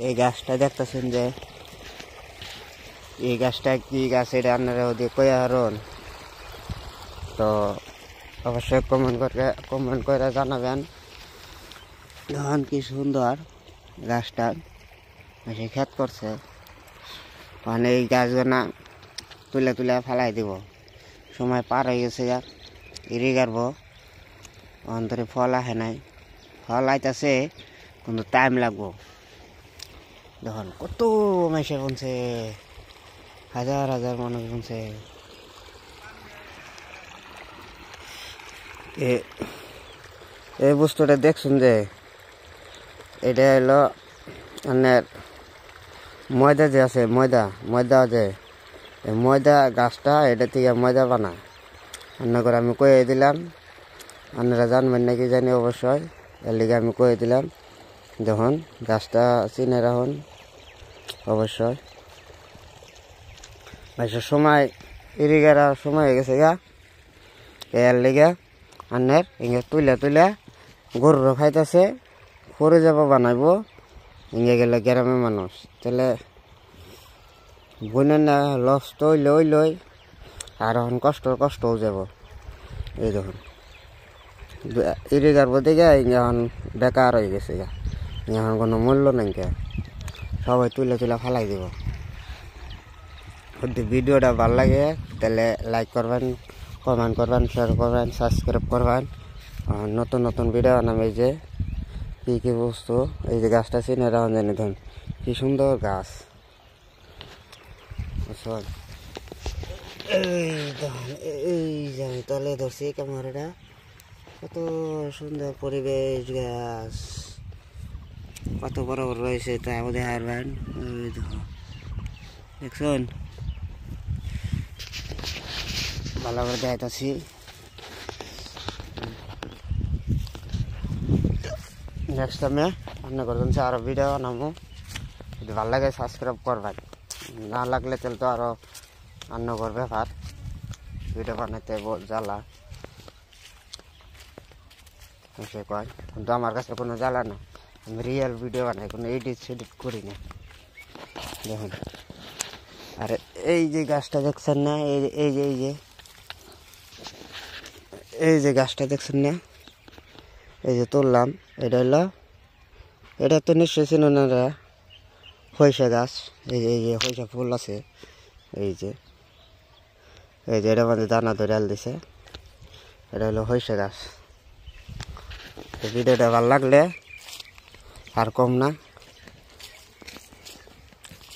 এই গাছটা দেখতেছেন যে এই গাছটা কি গাছ এটা আপনারা ওদিকে কইয়া হারুন তো অবশ্যই কমেন্ট করে জানাবেন। দেখুন কি সুন্দর গাছটা সে ক্ষেত করছে মানে এই গাছগুলো তুলে তুলে ফেলাই দিব সময় পার হয়ে গেছে যা ইরি গারবো অন্তরে ফল আহে নাই ফল আইতাছে কিন্তু টাইম লাগবো। দেখুন কত মাইসে বনছে হাজার হাজার মানুষ বনছে। এই বস্তুটা দেখছেন যে এটা হলো আপনার ময়দা যে আছে ময়দা যে ময়দা গাছটা এটা থেকে ময়দা বানায় অন্য করে আমি কয়ে দিলাম আপনারা জানবেন নাকি জানি অবশ্যই এর লিগে আমি কয়ে দিলাম। দেখুন গাছটা চিনে রাখুন অবশ্যই ভাইসের সময় ইরিগার সময় হয়ে গেছে গা এর লিগে আন্নের ইঙ্গে তুলে গরুর খাইতেছে পরে যাব বানাইবো ইঙ্গে গেলে গ্রামের মানুষ তাহলে বনে না লস্ট লই আর এখন কষ্টও যাব। এই দেখুন ইরিগার বলতে গিয়ে এখন বেকার হয়ে গেছে গা এখন কোনো মূল্য নেই কে সবাই তুলে ফেলাই দিব। যদি ভিডিওটা ভালো লাগে তাহলে লাইক করবেন কমেন্ট করবেন শেয়ার করবেন সাবস্ক্রাইব করবেন। নতুন ভিডিও বানাবে যে কি বস্তু এই যে গাছটা চিনে রাখুন জানি ধরুন কি সুন্দর গাছ এই যে আমি তলে ধরছি ক্যামেরাটা কত সুন্দর পরিবেশ গাছ কত বড় রয়েছে তা আমাদের হারবেন দেখুন ভালো করে দেখাইতেছি। নেক্সট টাইমে আপনার করবেন আরো ভিডিও বানাবো যদি ভালো লাগে সাবস্ক্রাইব করবেন না লাগলে তাহলে তো আরো অন্য করবে ব্যাপার ভিডিও বানাইতে জ্বালা সে কয় কিন্তু আমার কাছে কোনো জ্বালা না আমি রিয়েল ভিডিও বানাই কোনো এডিট করি না। দেখুন আর এই যে গাছটা দেখছেন না এই যে গাছটা দেখছেন না এই যে তুললাম এটা তো নিশ্চয়ই চিনুন না হইসা গাছ এই যে হইসা ফুল আছে এই যে এটা মধ্যে দানা ধরে আল দিছে এটা হলো হইসা গাছ। ভিডিওটা ভালো লাগলে আর কম না